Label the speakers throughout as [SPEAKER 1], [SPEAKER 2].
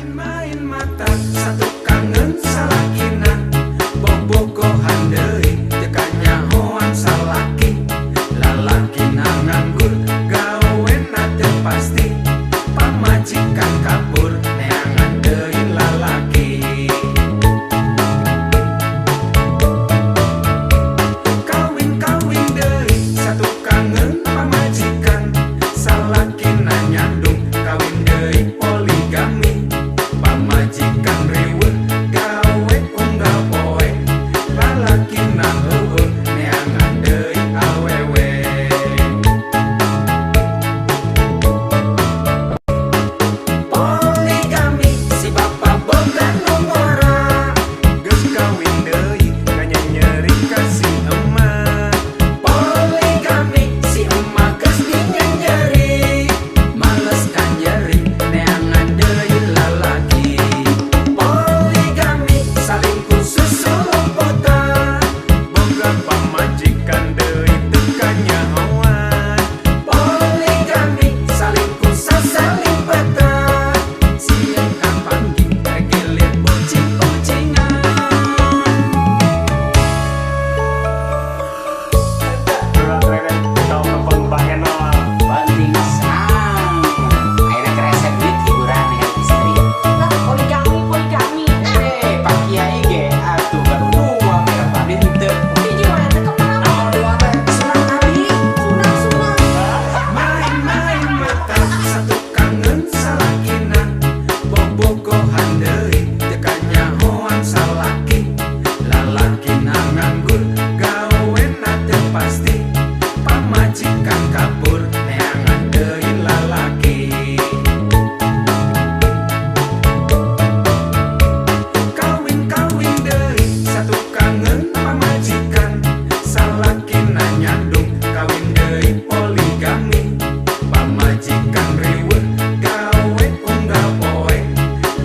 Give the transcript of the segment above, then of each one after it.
[SPEAKER 1] Main-main mata satu kangen salakina bobogohan deui teu kanyahoan salaki lalakina nganggur gawena teu pasti pamajikan kabur neangan deui lalaki kawin-kawin deui satu kangen pamajikan salakina nyandung kawin deui poligami pamajikan riweuh gawe unggal poe lalakina heueuh neangan deui awewe poligami si bapa boga nomora geus kawin deui kanyanyeri ka si emak poligami si emak geus dinyanyeri males kanyeri neangan deui lalaki poligami salingkuh susulumputan boga pamajikan deui teu kanyahoan poligami salingkuh sasalimpetan sieun kapanggih regelir bucing-bucingan
[SPEAKER 2] Penting sang akhirnya keresek duit hiburan dengan istri.
[SPEAKER 3] Poligami.
[SPEAKER 2] Pak Kiai ge atuh baru dua merah babi henteu.
[SPEAKER 3] Hiji mah teh kemana?
[SPEAKER 2] Dua teh
[SPEAKER 3] Sunat Nabi, sunat.
[SPEAKER 1] main-main mata satu kangen salakina bobogohan deui teu kanyahoan salaki lalakina nganggur gawena teu pasti pamajikan kabur neangan deui lalaki kawin-kawin deui satu kangen pamajikan salakina nyandung kawin deui poligami pamajikan riweuh gawe unggal poe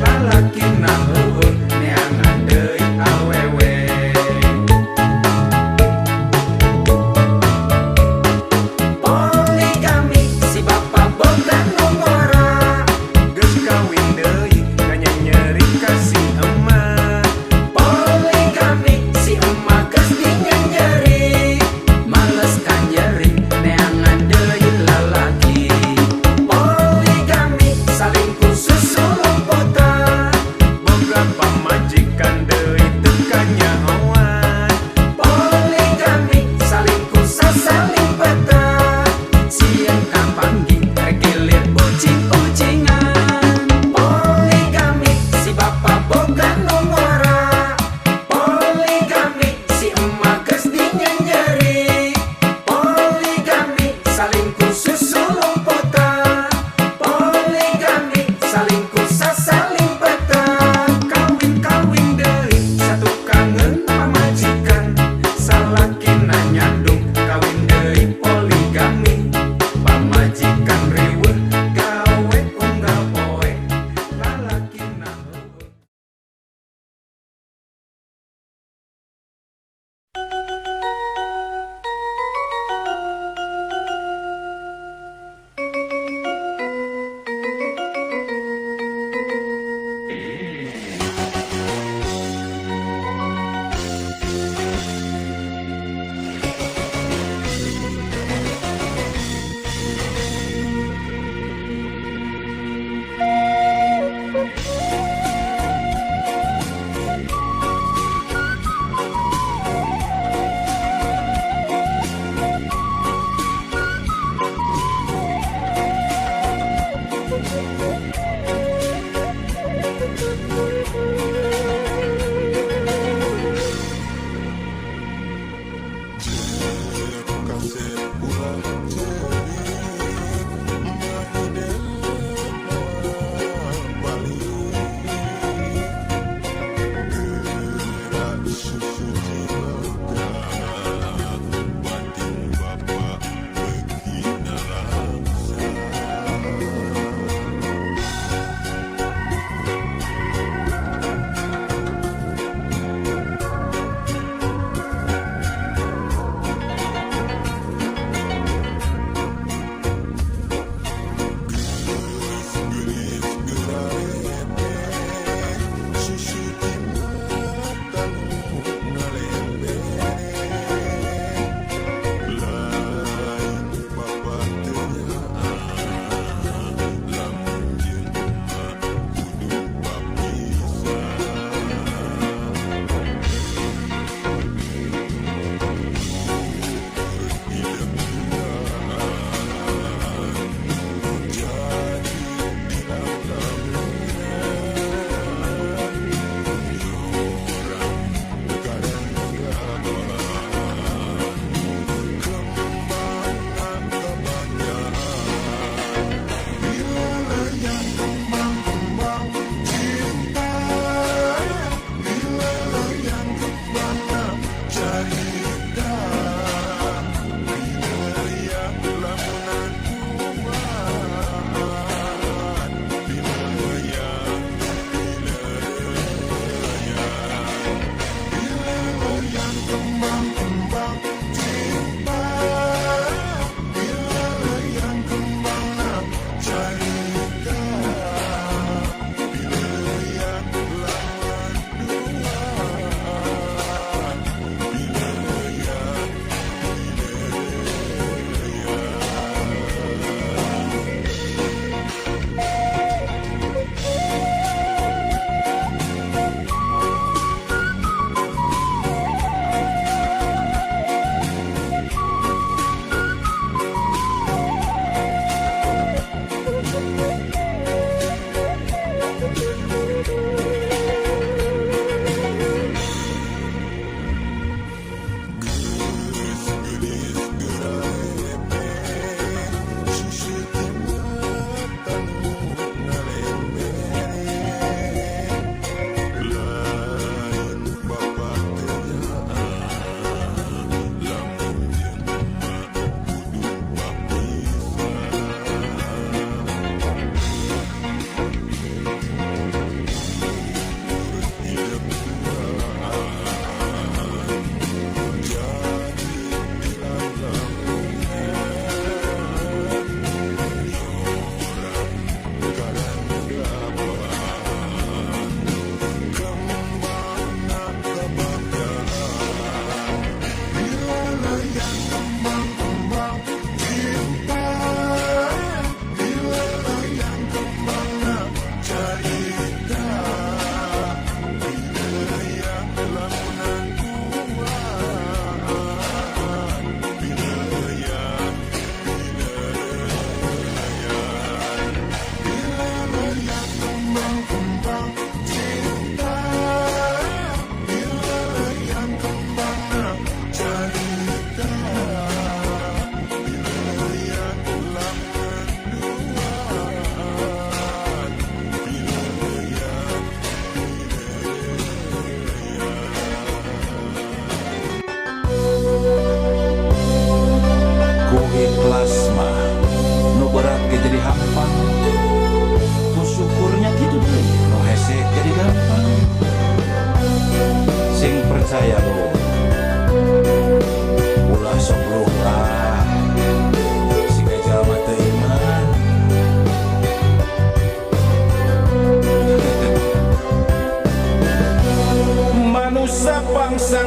[SPEAKER 1] lalakina heueuh neangan deui awewe poligami si bapa boga nomora geus kawin deui kanyanyeri ka si emak poligami si emak geus dinyanyeri males kanyeri neangan deui lalaki poligami salingkuh susulumputan boga pamajikan deui teu kanyahoan poligami salingkuh sasalimpetan sieun kapanggih regelir bucing-bucingan poligami si bapa boga nomora poligami si emak geus dinyanyeri poligami salingkuh susulumputan poligami salingkuh sasalimpetan kawin-kawin deui satu kangen pamajikan salakina nyandung kawin deui poligami pamajikan riweuh gawe unggal poe lalakina heueuh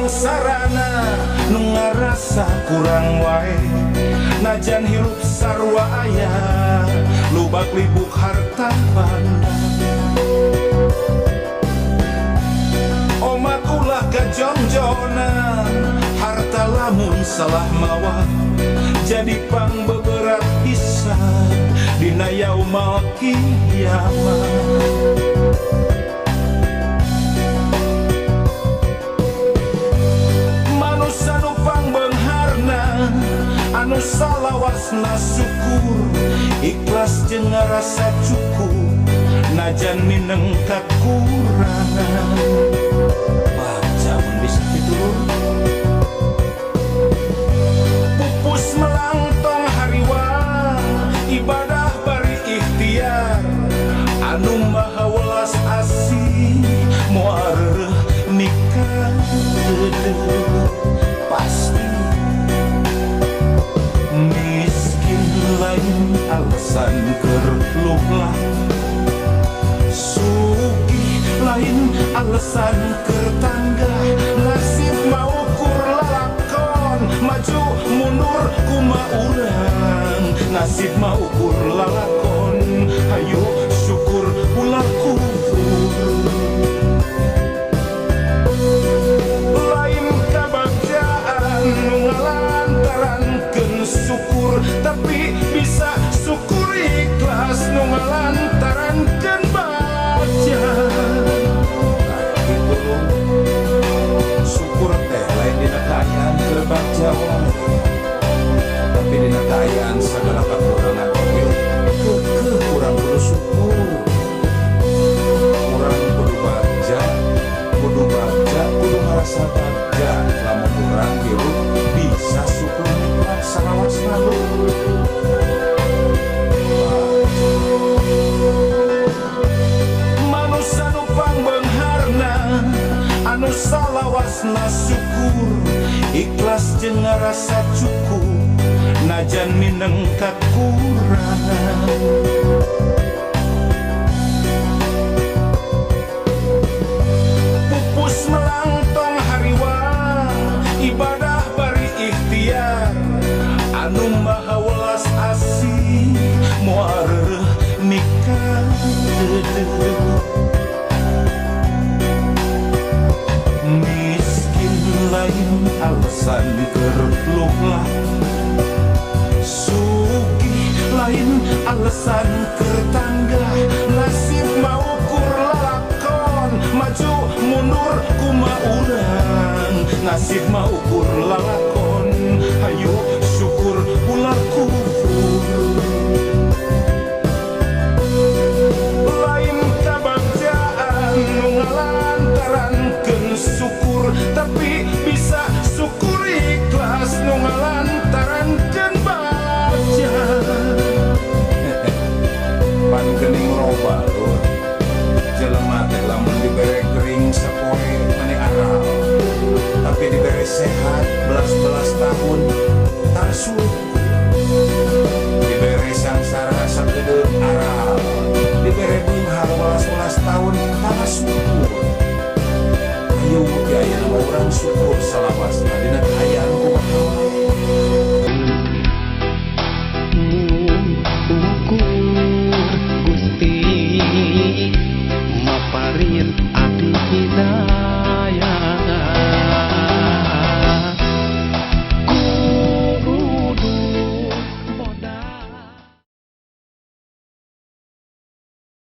[SPEAKER 4] sangsarana nu ngarasa kurang wae najan hirup sarua aya lubak libuk harta banda omat ulah gajongjona harta lamun salah mawa jadi pangbeberat pisan dina yaumul kiamat. Manusia nu pangbeungharna anu salawasna syukur ikhlas jeung ngarasa cukup najan mineng kakurangan baca mun bisa kitu pupus melangtong hariwang ibadah bari ikhtiar anu maha welas asih moal nikah pasti miskin lain alasan keur luhlah sugih lain alasan keur tanggah nasib mau ukur lalakon maju mundur kumaha urang nasib mau ukur lalakon hayu syukur ulah kufur lain kabagjaan nu ngalantarankeun syukur tapi bisa syukur ikhlas nu ngalantarankeun baca gitu syukur teh lain dina kaayaan keur baca tapi dina kaayaan sagala kakurangan oge keukeuh urang kudu syukur urang kudu baca kudu ngarasa baca lamun urang hirup bisa syukur nikmat salawasna manusia nu pangbeungharna anu salawasna syukur ikhlas jeung ngarasa cukup najan mineng kakurangan pupus melangtong hariwang ibadah bari ikhtiar anu maha welas asih moal nikah miskin lain alasan keur luhlah sugih lain alasan keur tanggah nasib mau ukur lalakon maju mundur kumaha urang nasib mau ukur lalakon hayu syukur ulah kufur lain kabagjaan nu ngalantarankeun syukur tapi bisa syukur ikhlas nu ngalantarankeun baca pan geuning loba lur jelema teh lamun dibere gering sapoe mane aral tapi dibere sehat belas-belas tahun tak syukur dibere sangsara sakedeuk aral dibere beunghar belas-belas tahun tak syukur ayo biaya nama urang syukur salawasna dina